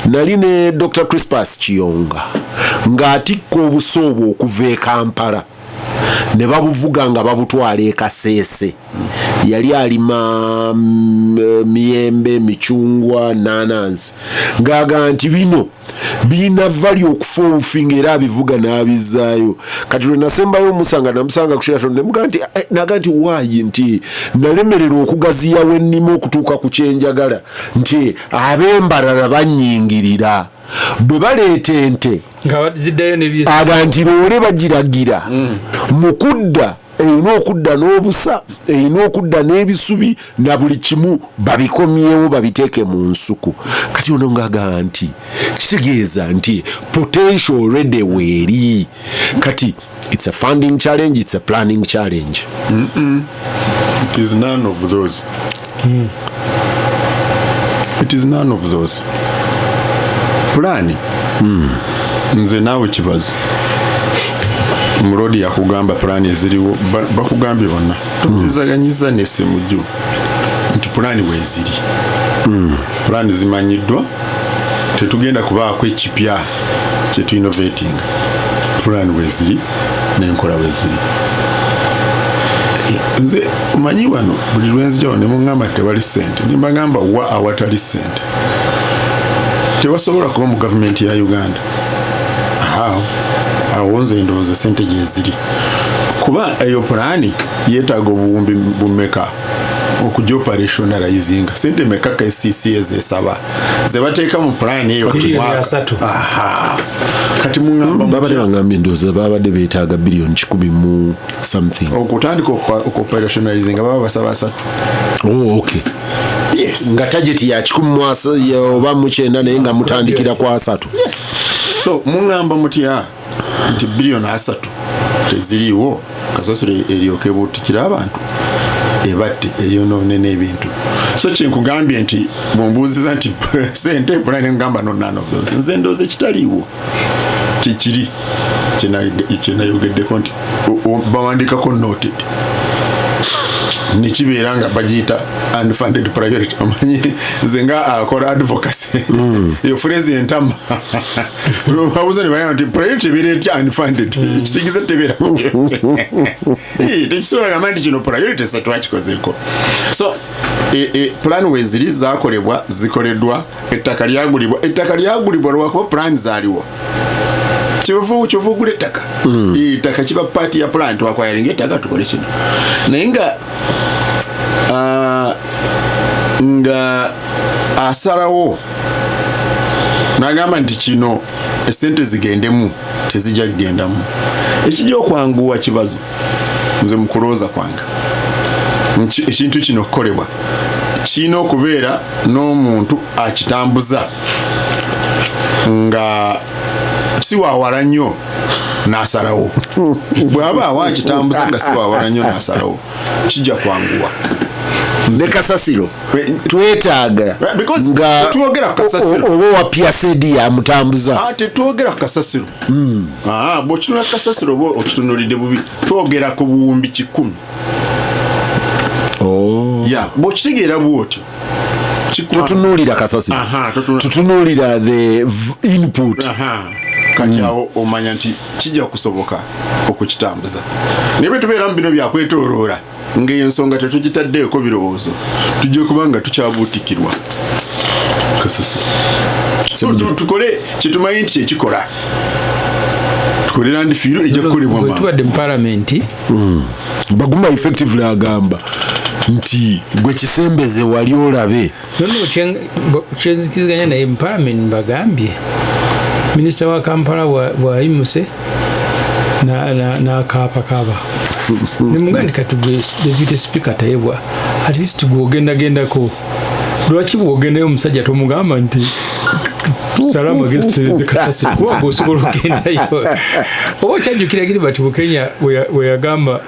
Speaker 1: nali ne Dr. Crispus Kiyonga ng'atikka obusoobo okuva e Kampala ne babuvuga nga babutwala ekaseese yali alima miyembe michungwa nanansi ngaga nti bino bina vali okufa obufinga era abivuga n'abizaayo kati lwe nasembayo omusanga namusanga kushirato naga nti waayi nti nalemererwa okugaziya wennima okutuuka ku kyenjagala nti ab'embalala bannyingirira bwe baleeta ente abantu loole bagiragira mu kudda eyina okudda n'obusa eyina okudda n'ebisubi na buli kimu babikomyewo babiteeke mu nsuku kati ono ngaaga nti kitegeeza nti potential already weeri kati it's a funding challenge, it's a planning challenge.
Speaker 2: It is none of those. It is none of those. Plani nze naawe Kibazo mulodi yakugamba plani eziriwo bakugambye bonna tulizaganyiza ne Ssemujju nti plani weeziri plani zimanyiddwa tetugenda kubaako ekipya kyetu innovating plani weeziri n'enkola weeziri nze manyi wano buli lwenzijao ne mungamba tewali ssente nimbagamba wa awatali ssente tewasobola kuba mu gavumenti ya Uganda awo nze ndowooza ssente gye ziri kuba eyo pulaani yeetaaga obuwumbi bumeka okujja operationalizing ssente meka KCC ezesaba ze bateeka mu pulaani eyo kati
Speaker 1: mungambye ndowooza babadde beetaaga billion 10 mu something
Speaker 2: okutandika operationalizing baba basaba 3.
Speaker 1: Oh, okay.
Speaker 2: Yes.
Speaker 1: Nga target ya 10 oba mu 9 naye nga mutandikira kwa 3.
Speaker 2: So mungamba mutya nti billion 3 teziriwo kasasiro eryoke butikira abantu ebatte eyonoone n'ebintu so kyenkugambye nti bwombuuziza nti sente pulani ngamba no none of those nze ndooze kitaliiwo kikiri kyenayogeddeko nti bawandikako noted nikibeera nga bagiyita unfunded private amanyi nze nga akola advocacy eyo phrase entama lwobawuza ne bagamba nti private ebeera etya unfunded kitegeeza tebeera tekisobola gamba nti kino private sa twakikozeeko so plan weeziri zakolebwa zikoleddwa ettaka lyagulibwa lwakuba plan zaaliwo kyovu ogula ettaka ettaka kiba paati ya plan twakwayalinga ettaka tukole kino naye nga asalawo n'agamba nti kino essente zigendemu tezijja kugendamu ekijja okwanguwa Kibazo nze mu kulowooza kwange ekintu kino okukolebwa kirina okubeera n'omuntu akitambuza nga si waawala nnyo n'asalawo bw'aba wakitambuza nga si waawala nnyo n'asalawo kijja kwanguwa
Speaker 1: ne kasasiro twetaaga nga
Speaker 2: tuwogera ku kasasiro
Speaker 1: oba wapya sedi ya mutambuza
Speaker 2: tetwogera ku kasasiro bw'okitunula kasasiro oba okitunulidde bubi twogera ku buwumbi 10 bw'okitegeera bw'otyo
Speaker 1: tutunuulira kasasiro tutunuulira the input
Speaker 2: kati awo omanya nti kijja kusoboka okukitambuza naye bwe tubeera mu bino byakwetooloola ng'eyo ensonga tetugitaddeeko birowoozo tujja kubanga tukyabuutikirwa kasasiro so tukole kyetumanyi nti kyekikola tukole landifiiro ejja kukolebwa
Speaker 3: tubadde mu palamenti
Speaker 1: Baguma effectively agamba nti gwe kisembeze wali olabe
Speaker 3: kyenzikiziganya naye mu palamenti mbagambye minisita wa Kampala bwayimuse n'akaapakaaba nemugandika tugwe deputy speaker tayebwa at least gwogendagendako lwaki bwogendayo omusajja tomugamba nti salama gezi tusereze kasasiro kuba bw'osobola ogendayo oba okyajjukira giri bati Bukenya weyagamba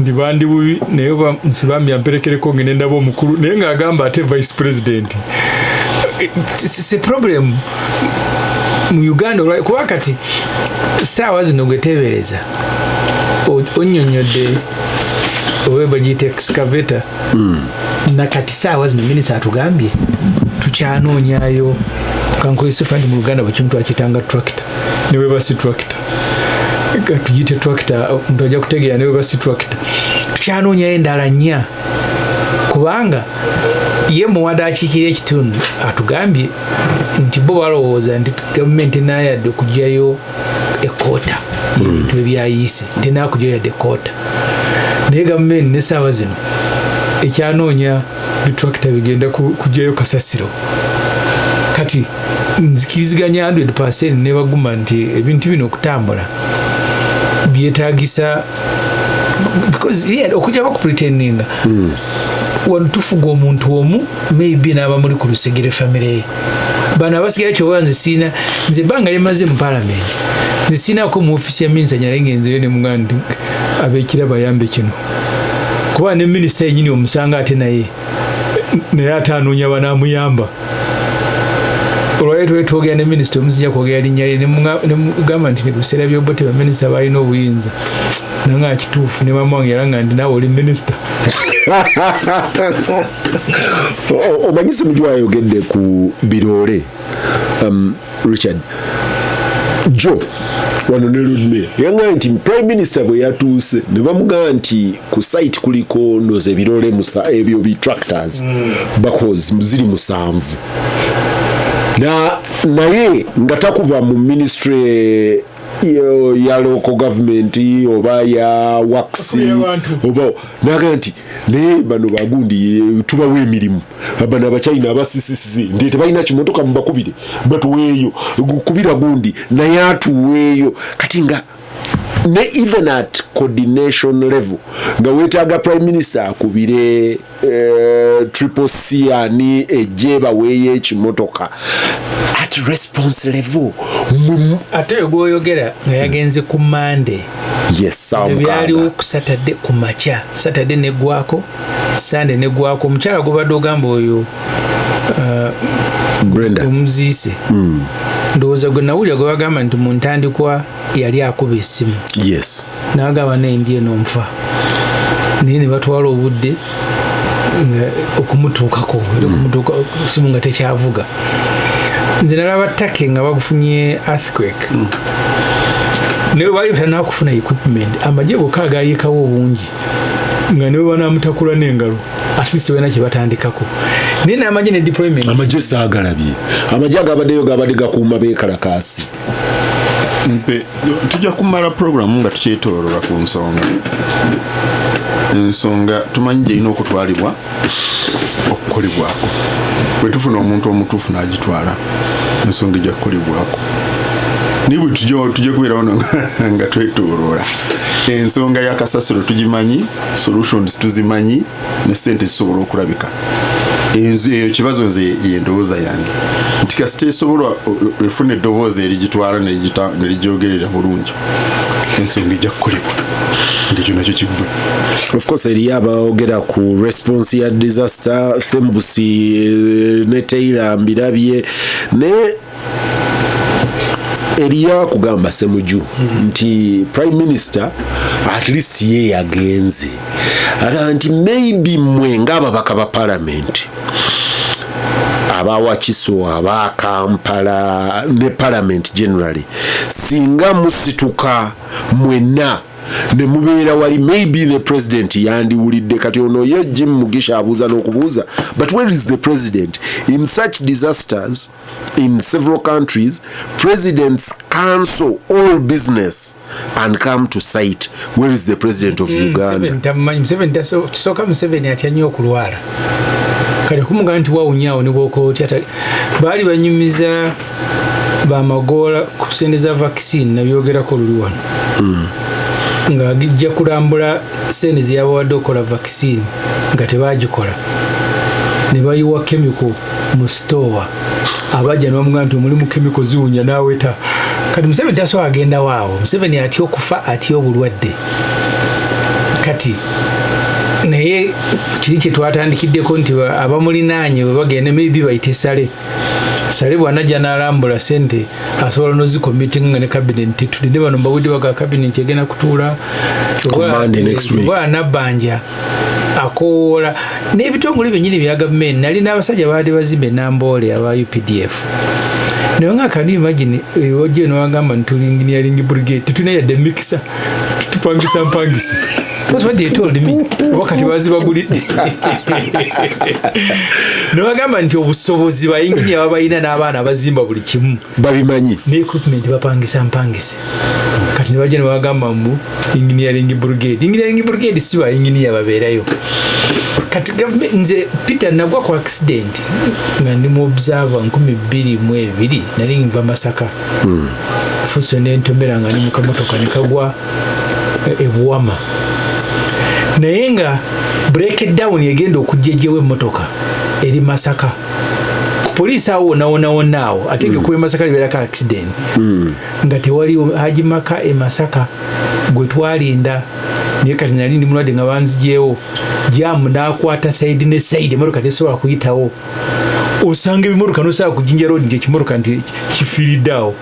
Speaker 3: ndi bandi bubi naye nsibambi amperekereko ngene ndaba omukulu naye ng'agamba ate vice president it's a problem mu Uganda kuba kati saawa zino gweteebereza onnyonnyodde oba bagiyita excavator nakati saawa zino minisita atugambye tukyanoonyayo kankoyese fandi mu Uganda bwe kimu twakitanga tractor ne bwe basi tractor tujite tractor ndoja kutegera ne basi tractor tukyanoonya endala nnya kubanga ye muwada akikira ekitundu atugambye nti bo balowooza nti gavumenti nayadde okugyayo ekota ebintu ebyayise tenakugyayo yadde ekota naye gavumenti ne saawa zino ekyanoonya bitrakita bigenda kugyayo kasasiro kati nzikiriziganya 100% ne Baguma nti ebintu bino okutambula byetaagisa because okujja bakupretendinga wantufuga omuntu omu maybe n'aba muri ku lusegere family bana abasigala kyowa nze banga limaze mu parliament nze siinaako mu ofisi ya minisita nyala ngenzeyo ne mugamba nti abekira bayambe kino kuba ne minisita yenyini omusanga ate naye atanoonya banamuyamba olwali twogera ne minisita omuzija kwogera linnya lye ne mugamba nti nebiseera byobote baminisita balina obuyinza nanga kituufu ne mama wange yalanga nti naawe oli minisita
Speaker 1: omanyi Ssemujju ayogedde ku biroole Richard Joe wano ne Ludmila yanga nti prime minister bwe yatuuse ne bamugamba nti ku site kuliko ndoze biroole ebyo tractors because ziri 7 naye nga takuva mu ministry ya local government oba ya works oba naga nti ne bano bagundi tubawe emirimu abana abachina abasisisi ndi tebalina kimotoka mbakubire batuweeyo kubira gundi naye atuweeyo kati nga ne even at coordination level nga wetaaga prime minister akubire triple C ani ejeba weye ekimotoka at response level
Speaker 3: ate goyogera nga yagenze ku Monday
Speaker 1: yes
Speaker 3: byaliwo ku Saturday ku macha Saturday negwako Sunday negwako omukyala gobadde ogamba oyo
Speaker 1: Brenda
Speaker 3: omuzise ndowooza gwe nawulira gwe bagamba nti mu ntandikwa yali akuba essimu
Speaker 1: yes
Speaker 3: n'agamba nendi eno nfa naye ne batwala obudde okumutuukako simu nga tekyavuga nze nalaba ttake nga bagufunye earthquake naye bali batanakufuna equipment amagye bokka agayiikawo obungi nga niwe banamutakula n'engalo at least wena kye batandikako naye n'amagye ne deployment
Speaker 1: amagye saagalabye amagye agabaddeyo gabadde gakuuma beekalakaasi
Speaker 2: tujja kumala programu nga tukyetoolola ku ensonga tumanyi gyerina okutwalibwa okukolebwako bwe tufuna omuntu omutuufu n'agitwala ensonga ejja kukolebwako nibwe tujja kubeera wano nga twetooloola ensonga ya kasasiro tugimanyi solutions tuzimanyi ne ssente zisobola okulabika eyo kibazo nze yendowooza yange nti kasita esobola efuna eddoboozi erigitwala nerijoogerera bulungi ensonga ejja kukolebwa ndekyo nakyo kiggwe
Speaker 1: of course eriyo abaogera ku response ya disaster Sembusi ne Taylor mbirabye ne eriya kugamba Ssemujju nti prime minister at least ye yagenze aga nti maybe mwe ng'ababaka ba parliament abawakiso aba Kampala ne parliament generally singa musituka mwenna ne mubeera wali maybe the president yandiwulidde kati ono ye Jim Mugisha abuuza n'okubuuza but where is the president in such disasters in several countries presidents cancel all business and come to site where is the president of Uganda
Speaker 3: Museveni atya nnyo okulwala kale kumugamba nti wawunyaawo ne bwokootya baali banyumiza bamagoola ku sente za vaccine nabyogerako luli wano nga agijja kulambula sente ziyabawadde okola vaccine nga tebagikola ne bayiwa chemical mu store abajja n'omugamba nti omulimu chemical ziwunya naaweta kati Museveni tasobola agenda waawo Museveni atya okufa atya obulwadde kati naye kiri kye twatandikiddeko nti abamulinaanye bwe bagenda maybe bayite sale bwanajja n'alambula sente asobola n'ozikomitinga ne cabinet tulinde bano mbawudde baga cabinet egenda kutuula oba nabbanja akoola n'ebitongole byennyini bya gavumenti nali n'abasajja baadde bazimba enamboole aba UPDF naye nga can you imagine ojje n'owagamba ntuli engineering brigade tetulina yadde mixer tupangisa mpangisa. That's what they told me. Wakati bazibagulidde. N'owagamba nti obusobozi bayinginya babalina n'abaana abazimba buli kimu
Speaker 1: babimanyi
Speaker 3: ne equipment bapangisa mpangise. Kati ne bajja ne bagamba mbu engineering brigade si ba engineer babeerayo. Kati government nze Peter nagwa ku accident nga ndi mu observer 2022 nali nva Masaka. Fuso ne ntomera nga ndi mu kamotoka ne kagwa ebuwama. Naye nga breakdown yegenda okujjejjewo emmotoka eri Masaka. Ku poliisi awo wonawonaawo ate nga kuba Masaka libeerako accident. Nga tewali Haji Maka e Masaka gwe twalinda. Naye kati nali ndi mulwadde nga banzijeewo jamu n'akwata sayidi ne sayidi emmotoka tesobola kuyitawo. Osanga ebimotoka nosobola kujinja road nti ekimotoka nti kifiiridde awo.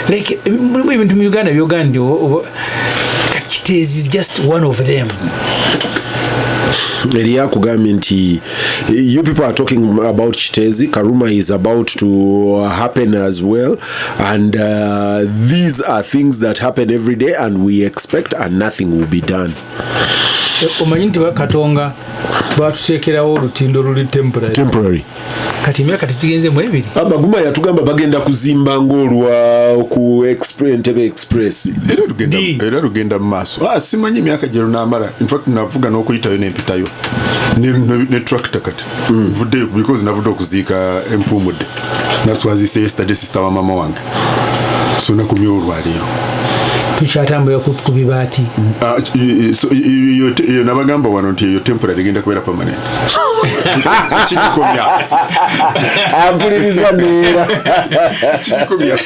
Speaker 3: Like ebintu mu Uganda byogamba nti Kitezi is just one of them.
Speaker 1: Elia kugambye nti you people are talking about Kitezi. Karuma is about to happen as well, and these are things that happen every day and we expect and nothing will be done.
Speaker 3: Omanyi nti Katonga batuteekerawo olutindo luli temporary. Kati emyaka tetugenze mu ebiri.
Speaker 1: Baguma yatugamba bagenda kuzimba ng'olwa ku Entebbe Express.
Speaker 2: Era lugenda mu maaso. Simanyi emyaka gye lunaamala. In fact navuga n'okuyitayo n'empitayo ne tractor kati vudde because navudde okuziika empuumudde natwazise yesterday sister wa mama wange so nakumye olwaleero
Speaker 3: tukyatambula ku bibaati.
Speaker 2: Iyo nabagamba wano nti eyo temporary egenda kubeera permanent. Kikomya.
Speaker 1: Ampuliriza neera.
Speaker 2: Kikomya.